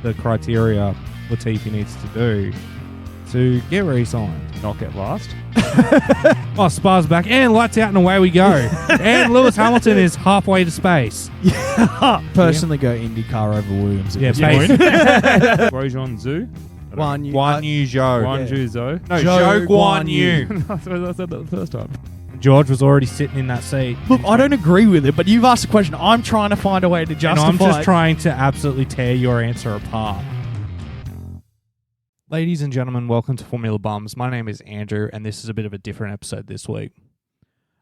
the criteria Latifi needs to do to get re-signed, not get last. Oh, Spa's back, and lights out, and away we go. And Lewis Hamilton is halfway to space. Personally, go IndyCar over Williams. Yeah, Grosjean Zhu? Guan Yu Zhou. Guan Yu Zhou. No, Zhou Zhou Guan Guan Yu. Yu. I said that the first time. George was already sitting in that seat. Look, I don't agree with it, but you've asked a question. I'm trying to find a way to justify And I'm just it. trying to absolutely tear your answer apart. Ladies and gentlemen, welcome to Formula Bums. My name is Andrew, and this is a bit of a different episode this week.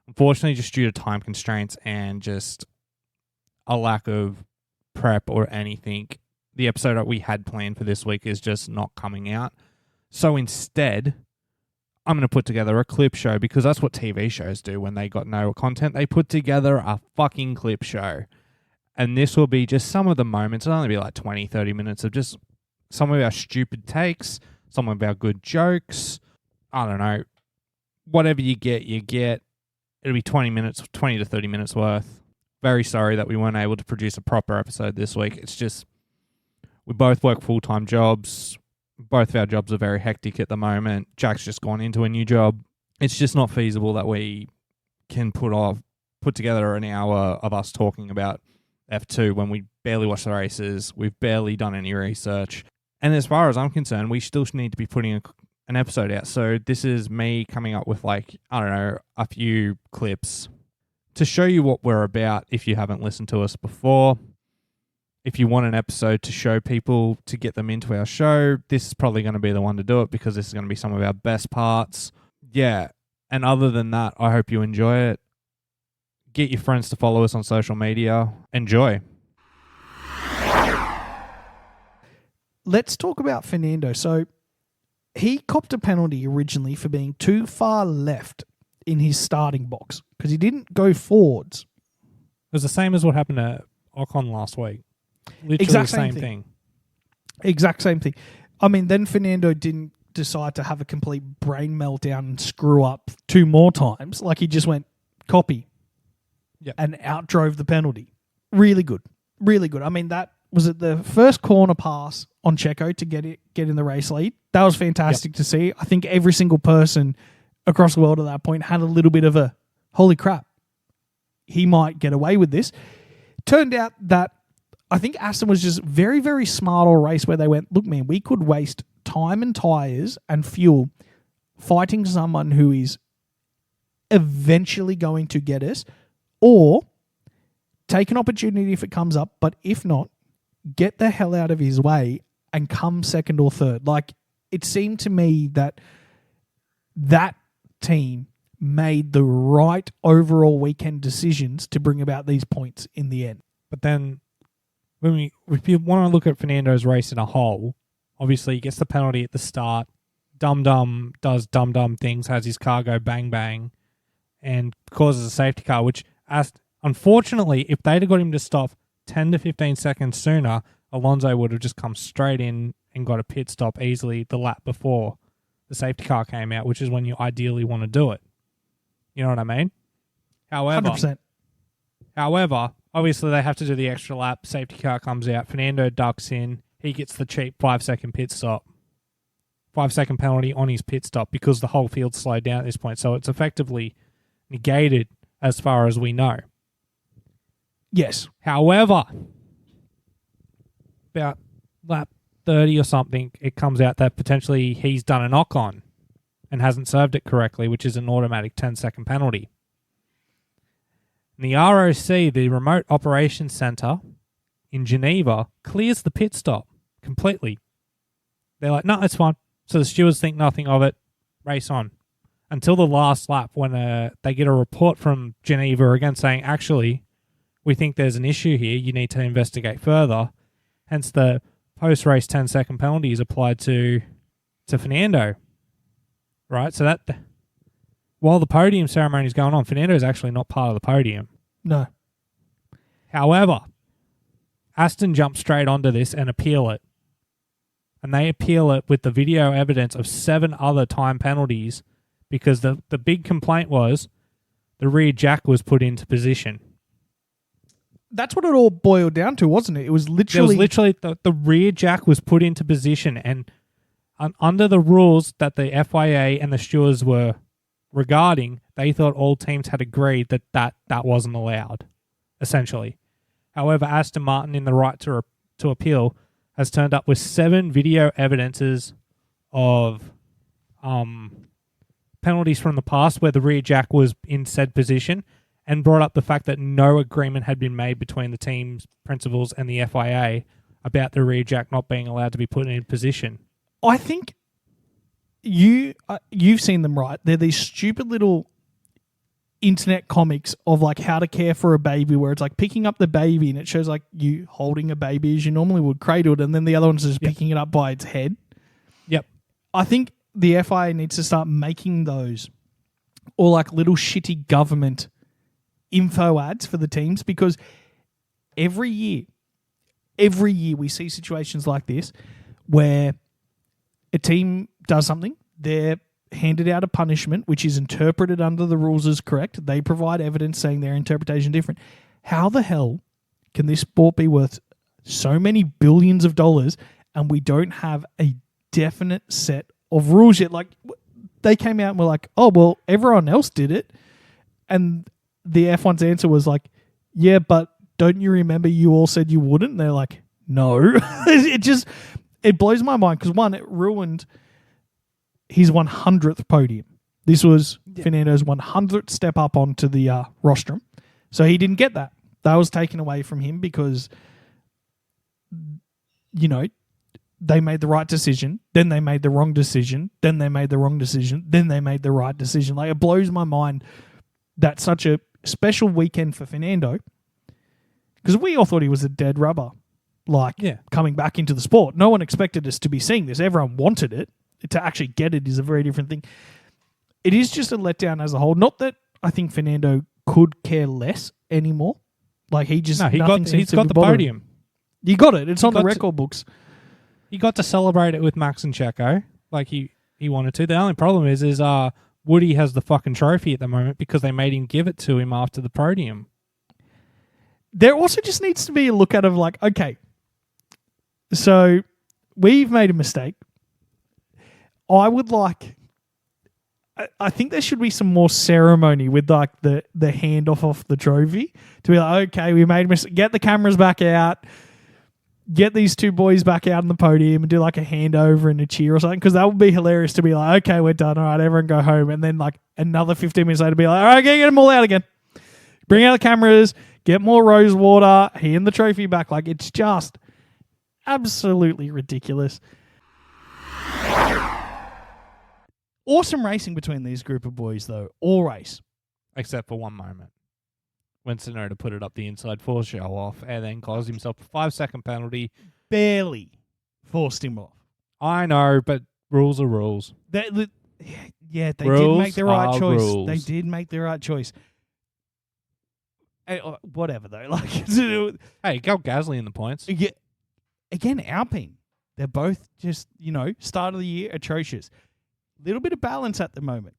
Unfortunately, just due to time constraints and just a lack of prep or anything, the episode that we had planned for this week is just not coming out. So instead, I'm going to put together a clip show, because that's what TV shows do when they got no content. They put together a fucking clip show. And this will be just some of the moments. It'll only be like 20, 30 minutes of just some of our stupid takes, some of our good jokes. I don't know. Whatever you get, you get. It'll be 20 to 30 minutes worth. Very sorry that we weren't able to produce a proper episode this week. It's just, we both work full-time jobs. Both of our jobs are very hectic at the moment. Jack's just gone into a new job. It's just not feasible that we can put together an hour of us talking about F2 when we barely watch the races. We've barely done any research. And as far as I'm concerned, we still need to be putting an episode out. So this is me coming up with a few clips to show you what we're about if you haven't listened to us before. If you want an episode to show people, to get them into our show, this is probably going to be the one to do it, because this is going to be some of our best parts. Yeah. And other than that, I hope you enjoy it. Get your friends to follow us on social media. Enjoy. Let's talk about Fernando. So he copped a penalty originally for being too far left in his starting box because he didn't go forwards. It was the same as what happened to Ocon last week. Literally Exact the same thing. Exact same thing. I mean, then Fernando didn't decide to have a complete brain meltdown and screw up 2 more times. Like, he just went copy and outdrove the penalty. Really good. Really good. I mean, that was at the first corner pass on Checo to get in the race lead. That was fantastic to see. I think every single person across the world at that point had a little bit of a, holy crap, he might get away with this. Turned out that I think Aston was just very, very smart all race, where they went, look, man, we could waste time and tyres and fuel fighting someone who is eventually going to get us, or take an opportunity if it comes up, but if not, get the hell out of his way and come second or third. Like, it seemed to me that team made the right overall weekend decisions to bring about these points in the end. But then, if you want to look at Fernando's race in a whole, obviously he gets the penalty at the start. Dum-Dum does dum-dum things, has his car go bang-bang, and causes a safety car, which, unfortunately, if they'd have got him to stop 10 to 15 seconds sooner, Alonso would have just come straight in and got a pit stop easily the lap before the safety car came out, which is when you ideally want to do it. You know what I mean? 100%. However, obviously they have to do the extra lap. Safety car comes out. Fernando ducks in. He gets the cheap 5-second pit stop. 5-second penalty on his pit stop because the whole field slowed down at this point. So it's effectively negated as far as we know. Yes. However, about lap 30 or something, it comes out that potentially he's done a knock-on and hasn't served it correctly, which is an automatic 10-second penalty. And the ROC, the Remote Operations Center in Geneva, clears the pit stop completely. They're like, no, it's fine. So the stewards think nothing of it. Race on. Until the last lap when they get a report from Geneva again saying, actually, we think there's an issue here. You need to investigate further. Hence the post-race 10-second penalty is applied to Fernando. Right? So that, while the podium ceremony is going on, Fernando is actually not part of the podium. No. However, Aston jump straight onto this and appeal it. And they appeal it with the video evidence of 7 other time penalties because the big complaint was the rear jack was put into position. that's what it all boiled down to, wasn't it? It was literally... the rear jack was put into position, and under the rules that the FIA and the stewards were regarding, they thought all teams had agreed that wasn't allowed, essentially. However, Aston Martin, in the right to appeal, has turned up with 7 video evidences of penalties from the past where the rear jack was in said position, and brought up the fact that no agreement had been made between the team's principals and the FIA about the rear jack not being allowed to be put in position. I think you've seen them, right? They're these stupid little internet comics of like how to care for a baby, where it's like picking up the baby and it shows like you holding a baby as you normally would, cradled, and then the other one's just picking it up by its head. Yep. I think the FIA needs to start making those, or like little shitty government info ads for the teams, because every year we see situations like this where a team does something, they're handed out a punishment which is interpreted under the rules as correct. They provide evidence saying their interpretation different. How the hell can this sport be worth so many billions of dollars and we don't have a definite set of rules yet? Like, they came out and were like, oh, well, everyone else did it. And the F1's answer was like, yeah, but don't you remember you all said you wouldn't? And they're like, no. It blows my mind because, one, it ruined his 100th podium. This was Fernando's 100th step up onto the rostrum. So he didn't get that. That was taken away from him because, you know, they made the right decision, then they made the wrong decision, then they made the wrong decision, then they made the right decision. Like, it blows my mind that such a special weekend for Fernando, because we all thought he was a dead rubber, coming back into the sport. No one expected us to be seeing this. Everyone wanted it. To actually get it is a very different thing. It is just a letdown as a whole. Not that I think Fernando could care less anymore. Like, he just... No, he's got the podium. You got it. It's on the record books. He got to celebrate it with Max and Checo like he wanted to. The only problem is Woody has the fucking trophy at the moment because they made him give it to him after the podium. There also just needs to be a look at of like, okay, so we've made a mistake. I think there should be some more ceremony with like the handoff off the trophy to be like, okay, we made a mistake. Get the cameras back out. Get these two boys back out on the podium and do like a handover and a cheer or something, because that would be hilarious to be like, okay, we're done. All right, everyone go home. And then like another 15 minutes later be like, all right, get them all out again. Bring out the cameras, get more rose water, hand the trophy back. Like, it's just absolutely ridiculous. Awesome racing between these group of boys, though. All race. Except for one moment. When Tsunoda put it up the inside for show off and then caused himself a 5-second penalty. Barely forced him off. I know, but rules are rules. They rules did make the right choice. Rules. They did make the right choice. Whatever, though. Like, hey, go Gasly in the points. Again, Alpine. They're both just, start of the year, atrocious. Little bit of balance at the moment.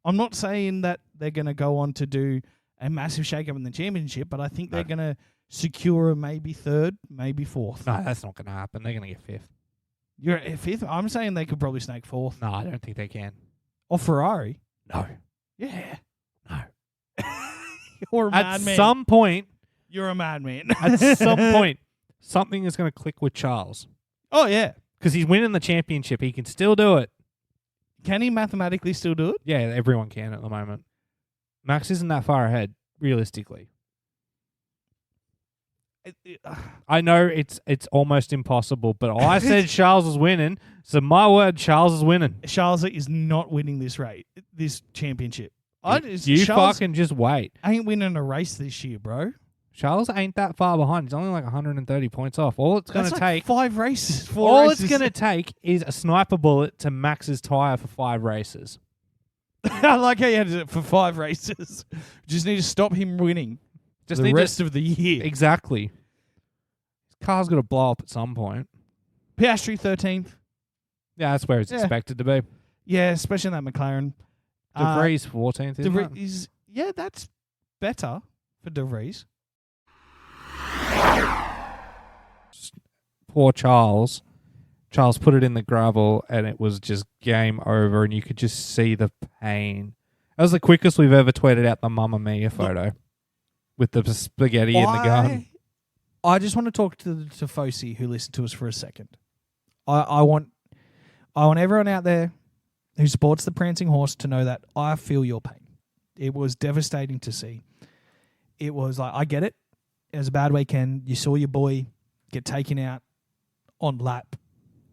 I'm not saying that they're going to go on to do a massive shake-up in the championship, but I think they're going to secure a maybe third, maybe fourth. No, that's not going to happen. They're going to get fifth. You're at fifth? I'm saying they could probably snake fourth. No, I don't think they can. Or Ferrari? No. Yeah. No. You're a madman. At some point... You're a madman. At some point, something is going to click with Charles. Oh, yeah. Because he's winning the championship. He can still do it. Can he mathematically still do it? Yeah, everyone can at the moment. Max isn't that far ahead, realistically. I know it's almost impossible, but I said Charles is winning, so my word, Charles is winning. Charles is not winning this championship. You fucking just wait. Ain't winning a race this year, bro. Charles ain't that far behind. He's only like 130 points off. All it's going to take... 5 races. It's going to take is a sniper bullet to Max's tyre for 5 races. I like how you had it for 5 races. Just need to stop him winning the rest of the year. Exactly. His car's got to blow up at some point. Piastri 13th. Yeah, that's where it's expected to be. Yeah, especially in that McLaren. De Vries 14th, isn't it? Yeah, that's better for De Vries. Poor Charles. Charles put it in the gravel and it was just game over, and you could just see the pain. That was the quickest we've ever tweeted out the Mamma Mia photo with the spaghetti in the gun. I just want to talk to the Tifosi who listened to us for a second. I want everyone out there who supports the prancing horse to know that I feel your pain. It was devastating to see. It was like, I get it. It was a bad weekend. You saw your boy get taken out on lap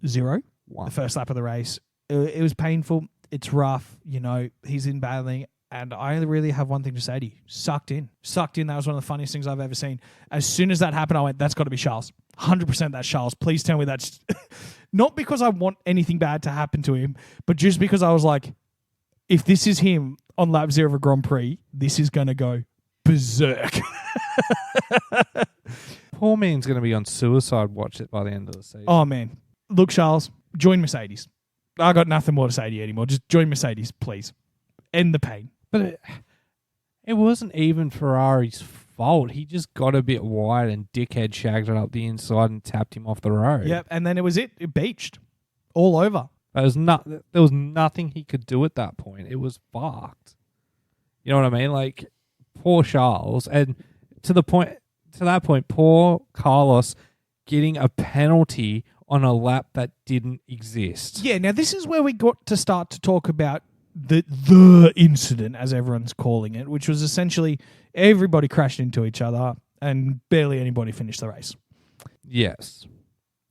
0, the first lap of the race. It was painful. It's rough. You know, he's in battling. And I really have one thing to say to you. Sucked in. That was one of the funniest things I've ever seen. As soon as that happened, I went, that's got to be Charles. 100% that's Charles. Please tell me that's... Not because I want anything bad to happen to him, but just because I was like, if this is him on lap 0 of a Grand Prix, this is going to go berserk. Poor man's going to be on suicide watch by the end of the season. Oh, man. Look, Charles, join Mercedes. I got nothing more to say to you anymore. Just join Mercedes, please. End the pain. But it wasn't even Ferrari's fault. He just got a bit wide and dickhead shagged it up the inside and tapped him off the road. Yep, and then it was it. It beached. All over. There was nothing he could do at that point. It was fucked. You know what I mean? Like, poor Charles. And to that point, poor Carlos getting a penalty on a lap that didn't exist. Yeah, now this is where we got to start to talk about the incident, as everyone's calling it, which was essentially everybody crashed into each other and barely anybody finished the race. Yes.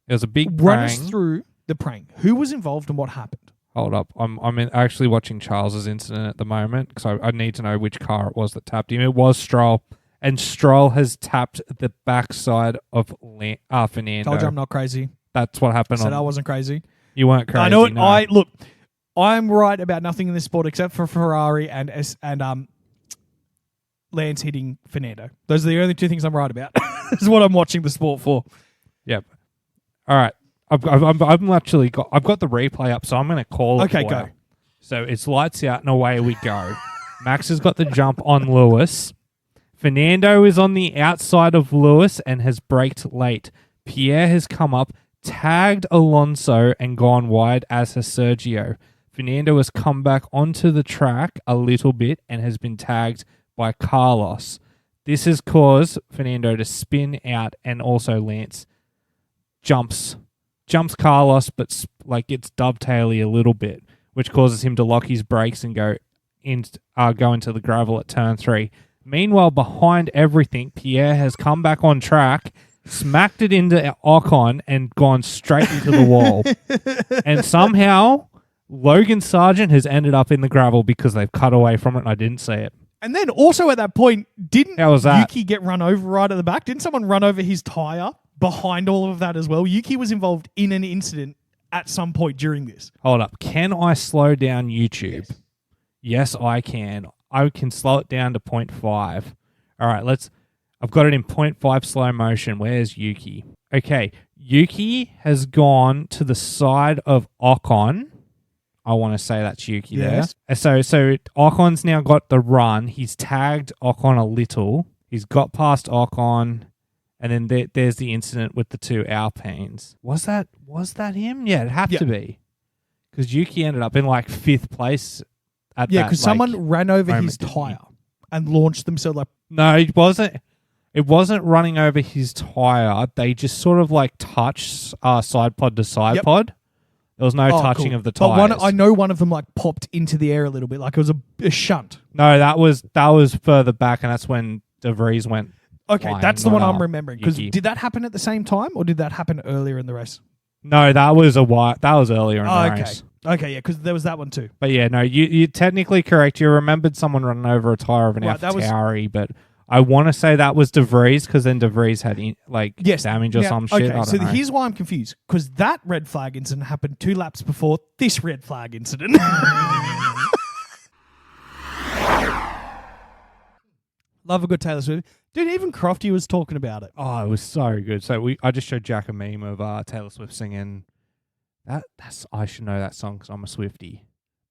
It was a big Run prang. us through the prank. Who was involved and what happened? Hold up. I'm actually watching Charles's incident at the moment because I need to know which car it was that tapped him. It was Stroll. And Stroll has tapped the backside of Fernando. Told you I'm not crazy. That's what happened. Said I wasn't crazy. You weren't crazy. I know it. No. Look, I'm right about nothing in this sport except for Ferrari and Lance hitting Fernando. Those are the only two things I'm right about. This is what I'm watching the sport for. Yep. All right. I've got the replay up, so I'm going to call it. Okay, for go. you. So it's lights out and away we go. Max has got the jump on Lewis. Fernando is on the outside of Lewis and has braked late. Pierre has come up, tagged Alonso and gone wide, as has Sergio. Fernando has come back onto the track a little bit and has been tagged by Carlos. This has caused Fernando to spin out, and also Lance jumps Carlos, but gets dovetaily a little bit, which causes him to lock his brakes and go into the gravel at turn 3. Meanwhile, behind everything, Pierre has come back on track, smacked it into Ocon, and gone straight into the wall. And somehow, Logan Sargent has ended up in the gravel because they've cut away from it, and I didn't see it. And then also at that point, didn't How was that? Yuki get run over right at the back? Didn't someone run over his tyre behind all of that as well? Yuki was involved in an incident at some point during this. Hold up. Can I slow down YouTube? Yes, I can. I can slow it down to 0.5. All right, I've got it in 0.5 slow motion. Where's Yuki? Okay, Yuki has gone to the side of Ocon. I want to say that's Yuki there. So Ocon's now got the run. He's tagged Ocon a little. He's got past Ocon, and then there's the incident with the two Alpines. Was that him? Yeah, it had to be, because Yuki ended up in 5th place. Because someone ran over his tyre and launched themselves like... No, it wasn't. It wasn't running over his tyre. They just sort of touched side pod to side pod. There was no touching of the tyres. But I know one of them popped into the air a little bit, like it was a shunt. No, that was further back, and that's when De Vries went. Okay, that's the one I'm remembering. Because did that happen at the same time, or did that happen earlier in the race? No, that was earlier in the race. Okay, yeah, because there was that one too. But yeah, no, you're technically correct. You remembered someone running over a tyre of an AlphaTauri, but I want to say that was De Vries, because then De Vries had damage or some shit. Okay, so here's why I'm confused. Because that red flag incident happened 2 laps before this red flag incident. Love a good Taylor Swift. Dude, even Crofty was talking about it. Oh, it was so good. So I just showed Jack a meme of Taylor Swift singing... I should know that song because I'm a Swiftie,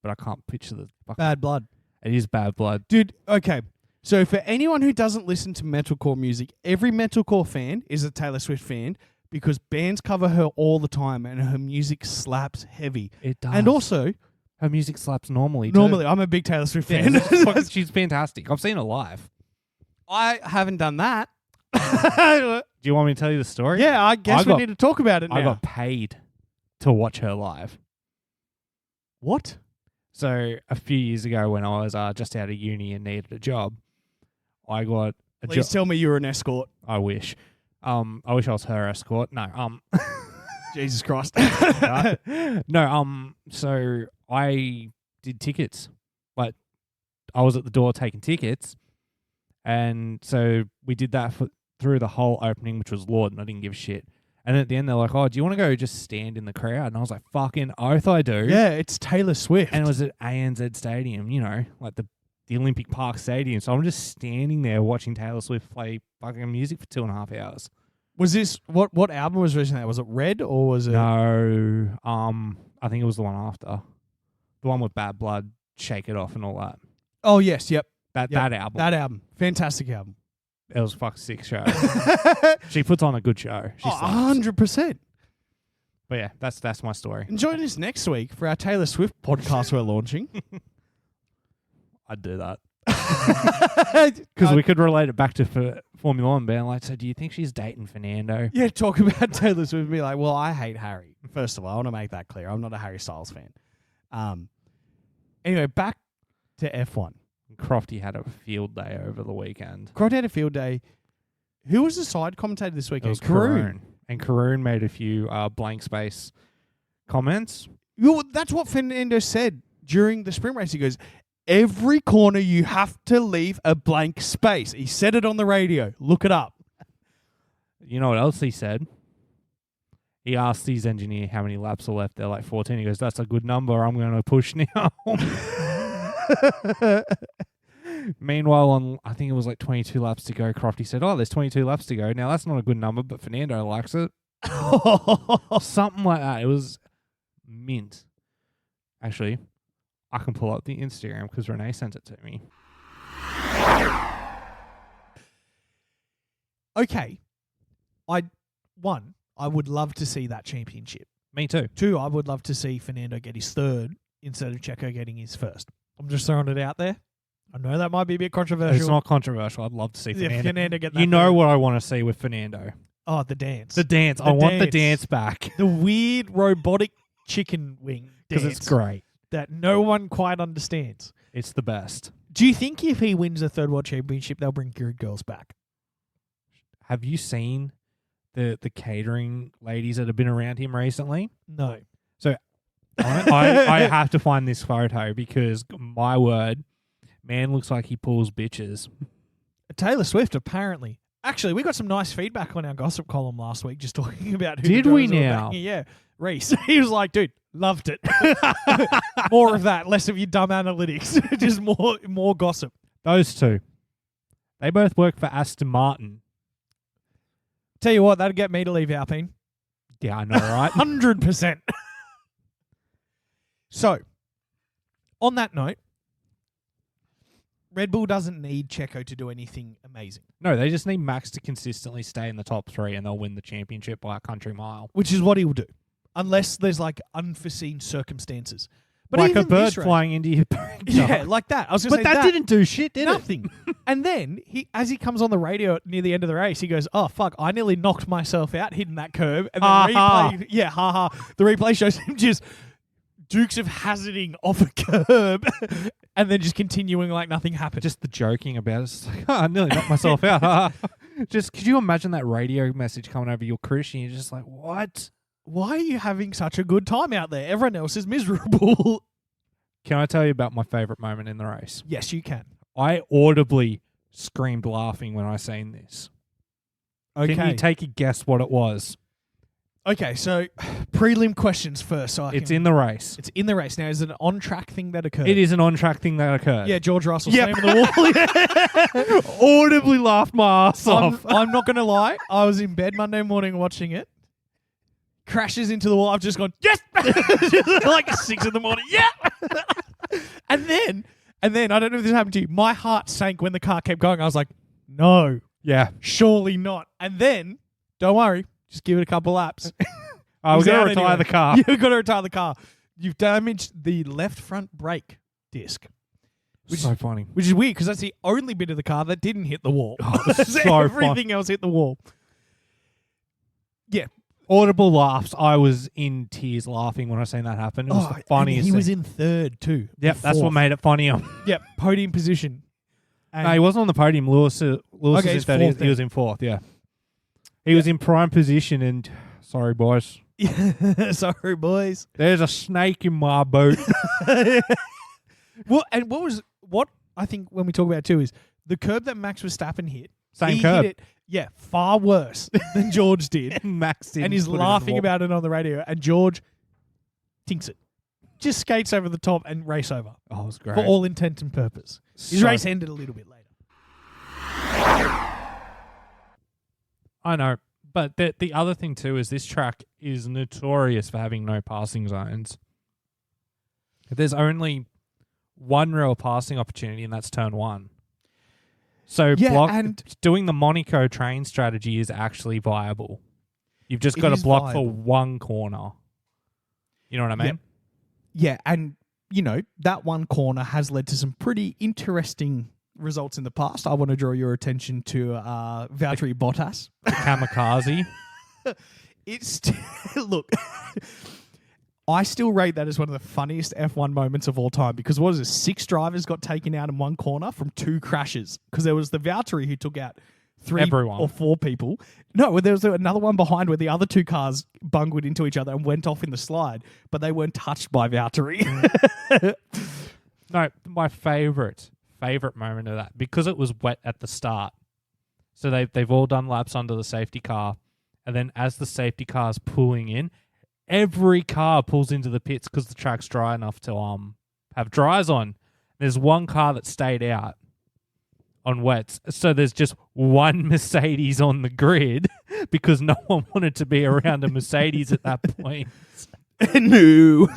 but I can't picture the... Bad Blood. It is Bad Blood. Dude, okay. So for anyone who doesn't listen to metalcore music, every metalcore fan is a Taylor Swift fan because bands cover her all the time and her music slaps heavy. It does. And also, her music slaps normally. I'm a big Taylor Swift fan. She's fantastic. I've seen her live. I haven't done that. Do you want me to tell you the story? Yeah, I guess we need to talk about it now. I got paid to watch her live. What? So a few years ago when I was just out of uni and needed a job, I got a job. Please tell me you were an escort. I wish. I wish I was her escort. No. Jesus Christ. No. So I did tickets. Like I was at the door taking tickets, and so we did that through the whole opening, which was Lord, and I didn't give a shit. And at the end, they're like, "Oh, do you want to go just stand in the crowd?" And I was like, "Fucking oath, I do." Yeah, it's Taylor Swift. And it was at ANZ Stadium, like the Olympic Park Stadium. So I'm just standing there watching Taylor Swift play fucking music for 2.5 hours. Was this what album was originally? Was it Red or was it? No, I think it was the one after, the one with Bad Blood, Shake It Off, and all that. Oh yes, yep. That album. That album, fantastic album. It was a fucking sick show. She puts on a good show. She 100%. But yeah, that's my story. And join us next week for our Taylor Swift podcast we're launching. I'd do that. Because we could relate it back to Formula One, being like, so do you think she's dating Fernando? Yeah, talk about Taylor Swift and be like, well, I hate Harry. First of all, I want to make that clear. I'm not a Harry Styles fan. Anyway, back to F1. Crofty had a field day over the weekend. Crofty had a field day. Who was the side commentator this weekend? It was Karoon. And Karoon made a few blank space comments. Well, that's what Fernando said during the sprint race. He goes, every corner you have to leave a blank space. He said it on the radio. Look it up. You know what else he said? He asked his engineer how many laps are left. They're like 14. He goes, that's a good number. I'm going to push now. Meanwhile, I think it was like 22 laps to go, Crofty said, oh, there's 22 laps to go. Now, that's not a good number, but Fernando likes it. Something like that. It was mint. Actually, I can pull up the Instagram because Renee sent it to me. Okay. I would love to see that championship. Me too. 2, I would love to see Fernando get his 3rd instead of Checo getting his 1st. I'm just throwing it out there. I know that might be a bit controversial. It's not controversial. I'd love to see Fernando get that. You know what I want to see with Fernando? Oh, the dance. I want the dance back. The weird robotic chicken wing dance. Because it's great. That no one quite understands. It's the best. Do you think if he wins the 3rd World Championship, they'll bring Good Girls back? Have you seen the catering ladies that have been around him recently? No. So I have to find this photo because, my word, man looks like he pulls bitches. Taylor Swift, apparently. Actually, we got some nice feedback on our gossip column last week just talking about who Did we now? Yeah. Reese. He was like, dude, loved it. More of that, less of your dumb analytics. Just more gossip. Those two. They both work for Aston Martin. Tell you what, that'd get me to leave Alpine. Yeah, I know, right? 100%. So, on that note, Red Bull doesn't need Checo to do anything amazing. No, they just need Max to consistently stay in the top 3 and they'll win the championship by a country mile. Which is what he will do. Unless there's like unforeseen circumstances. But like a bird flying into your back. Yeah, like that. I was going to say that didn't do shit, did nothing. And then, as he comes on the radio near the end of the race, he goes, oh, fuck, I nearly knocked myself out hitting that curb. And then the replay shows him just Dukes of Hazzarding off a curb and then just continuing like nothing happened. Just the joking about it. It's like, I nearly knocked myself out. Just, could you imagine that radio message coming over your Chris and you're just like, what? Why are you having such a good time out there? Everyone else is miserable. Can I tell you about my favourite moment in the race? Yes, you can. I audibly screamed laughing when I seen this. Okay. Can you take a guess what it was? Okay, so prelim questions first. It's in the race. It's in the race. Now, is it an on-track thing that occurred? It is an on-track thing that occurred. Yeah, George Russell slamming the wall. Audibly laughed my ass off. I'm not going to lie. I was in bed Monday morning watching it. Crashes into the wall. I've just gone, yes! Like 6 in the morning. Yeah! And then, And then, I don't know if this happened to you, my heart sank when the car kept going. I was like, no, Yeah. surely not. And then, don't worry, just give it a couple laps. We're going to retire the car. You've got to retire the car. You've damaged the left front brake disc. Which so funny. Which is weird because that's the only bit of the car that didn't hit the wall. So everything else hit the wall. Yeah. Audible laughs. I was in tears laughing when I seen that happen. It was the funniest He thing. was in third too. Yep, that's what made it funnier. Yep, podium position. No, he wasn't on the podium. Lewis was in third. He was in fourth, yeah. He was in prime position and... Sorry, boys. Sorry, boys. There's a snake in my boat. Well, and what I think when we talk about it too is the curb that Max Verstappen hit. Same he curb. Hit it, far worse than George did. Max did. And he's laughing about it on the radio. And George tinks it. Just skates over the top and race over. Oh, it was great. For all intent and purpose. His race ended a little bit later. I know. But the other thing too is this track is notorious for having no passing zones. There's only one real passing opportunity, and that's turn one. So doing the Monaco train strategy is actually viable. You've just got to block for one corner. You know what I mean? Yeah, and that one corner has led to some pretty interesting results in the past. I want to draw your attention to Valtteri Bottas. The kamikaze. Look, I still rate that as one of the funniest F1 moments of all time because what is it? 6 drivers got taken out in one corner from 2 crashes because there was the Valtteri who took out 3 or 4 people. No, there was another one behind where the other 2 cars bungled into each other and went off in the slide, but they weren't touched by Valtteri. No, my favorite moment of that, because it was wet at the start. So they've all done laps under the safety car, and then as the safety car's pulling in, every car pulls into the pits because the track's dry enough to have dryers on. There's one car that stayed out on wets, so there's just one Mercedes on the grid because no one wanted to be around a Mercedes at that point. No.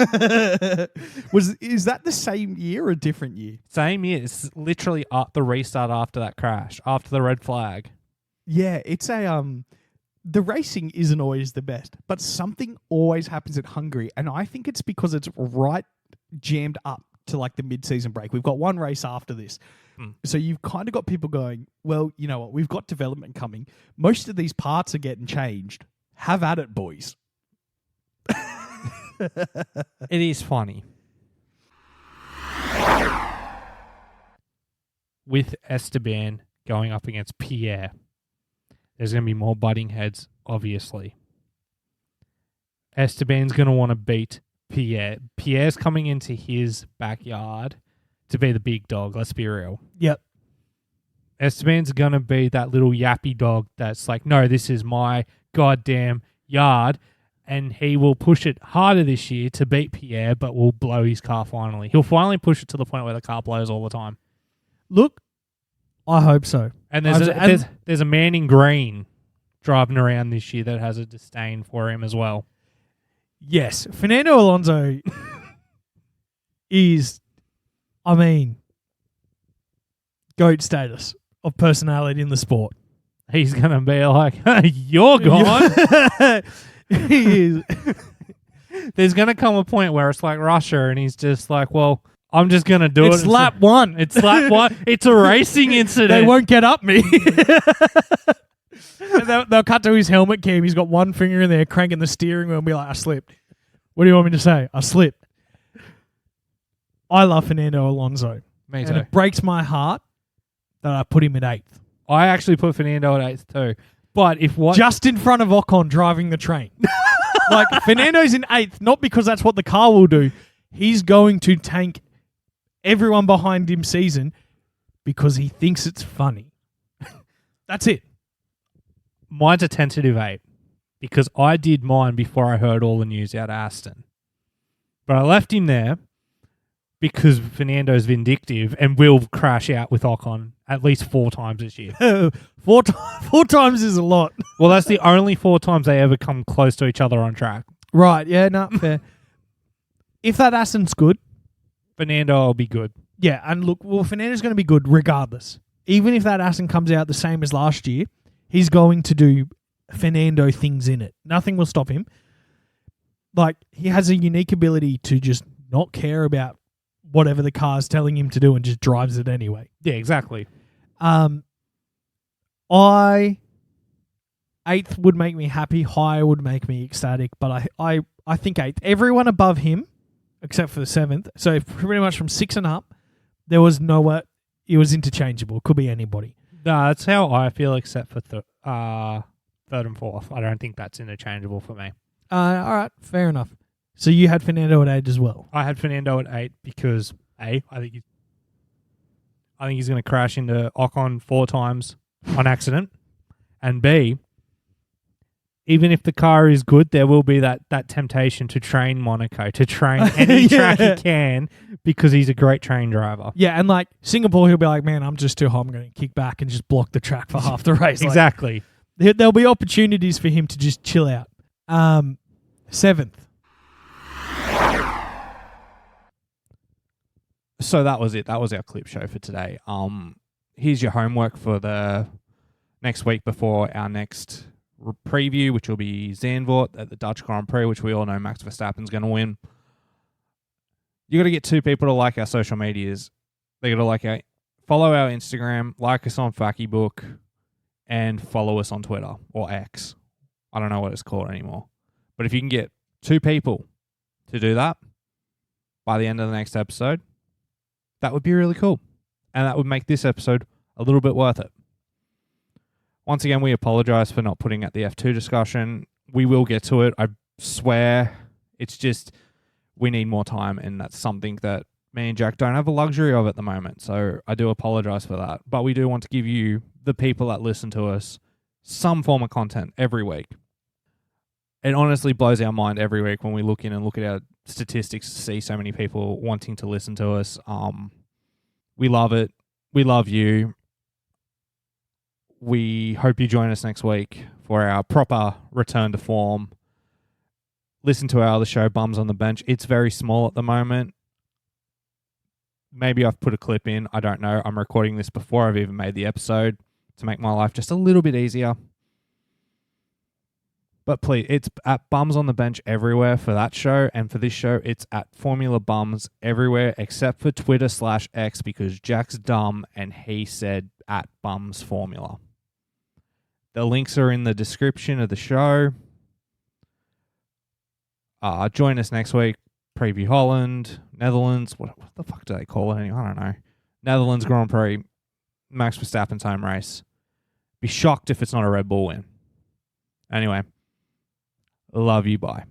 Is that the same year or a different year? Same year. It's literally the restart after that crash, after the red flag. Yeah, it's the racing isn't always the best, but something always happens at Hungary, and I think it's because it's right jammed up to like the mid-season break. We've got one race after this. So you've kind of got people going, well, you know what, we've got development coming. Most of these parts are getting changed. Have at it, boys. It is funny. With Esteban going up against Pierre, there's going to be more butting heads, obviously. Esteban's going to want to beat Pierre. Pierre's coming into his backyard to be the big dog, let's be real. Yep. Esteban's going to be that little yappy dog that's like, no, this is my goddamn yard. And he will push it harder this year to beat Pierre, but will blow his car finally. He'll finally push it to the point where the car blows all the time. Look, I hope so. And there's a man in green driving around this year that has a disdain for him as well. Yes, Fernando Alonso is, GOAT status of personality in the sport. He's going to be like, you're gone. He is. There's going to come a point where it's like Russia and he's just like, well, I'm just going to do it. It's lap 1. It's lap 1. It's a racing incident. They won't get up me. And they'll cut to his helmet cam. He's got one finger in there cranking the steering wheel and be like, I slipped. What do you want me to say? I slipped. I love Fernando Alonso. Me too. And it breaks my heart that I put him at 8th. I actually put Fernando at 8th too. But just in front of Ocon driving the train. Like, Fernando's in 8th, not because that's what the car will do. He's going to tank everyone behind him season because he thinks it's funny. That's it. Mine's a tentative 8 because I did mine before I heard all the news out of Aston. But I left him there because Fernando's vindictive and will crash out with Ocon at least 4 times this year. Four times is a lot. Well, that's the only 4 times they ever come close to each other on track. Right, yeah, no, fair. If that Aston's good, Fernando will be good. Yeah, and look, well, Fernando's going to be good regardless. Even if that Aston comes out the same as last year, he's going to do Fernando things in it. Nothing will stop him. Like, he has a unique ability to just not care about whatever the car's telling him to do and just drives it anyway. Yeah, exactly. Eighth would make me happy. Higher would make me ecstatic. But I think eighth. Everyone above him, except for the seventh, so pretty much from 6 and up, there was nowhere. It was interchangeable. Could be anybody. No, that's how I feel, except for third and fourth. I don't think that's interchangeable for me. All right, fair enough. So you had Fernando at 8 as well. I had Fernando at 8 because I think he's going to crash into Ocon 4 times on accident, and B, even if the car is good, there will be that temptation to train Monaco, to train any track he can, because he's a great train driver. Yeah, and like Singapore, he'll be like, man, I'm just too hot. I'm going to kick back and just block the track for half the race. Exactly. Like, there'll be opportunities for him to just chill out. 7th. So that was it. That was our clip show for today. Here's your homework for the next week before our next preview, which will be Zandvoort at the Dutch Grand Prix, which we all know Max Verstappen's going to win. You got to get 2 people to like our social medias. They got to follow our Instagram, like us on Fakibook, and follow us on Twitter or X. I don't know what it's called anymore. But if you can get 2 people to do that by the end of the next episode, that would be really cool. And that would make this episode a little bit worth it. Once again, we apologize for not putting at the F2 discussion. We will get to it. I swear. It's just we need more time, and that's something that me and Jack don't have the luxury of at the moment. So I do apologize for that. But we do want to give you, the people that listen to us, some form of content every week. It honestly blows our mind every week when we look in and look at our statistics to see so many people wanting to listen to us. We love it. We love you. We hope you join us next week for our proper return to form. Listen to our other show, Bums on the Bench. It's very small at the moment. Maybe I've put a clip in. I don't know. I'm recording this before I've even made the episode to make my life just a little bit easier. But please, it's at Bums on the Bench everywhere for that show. And for this show, it's at Formula Bums everywhere except for Twitter/X, because Jack's dumb and he said at Bums Formula. The links are in the description of the show. Join us next week. Preview Holland, Netherlands. What the fuck do they call it anyway? I don't know. Netherlands Grand Prix. Max Verstappen's home race. Be shocked if it's not a Red Bull win. Anyway. Love you. Bye.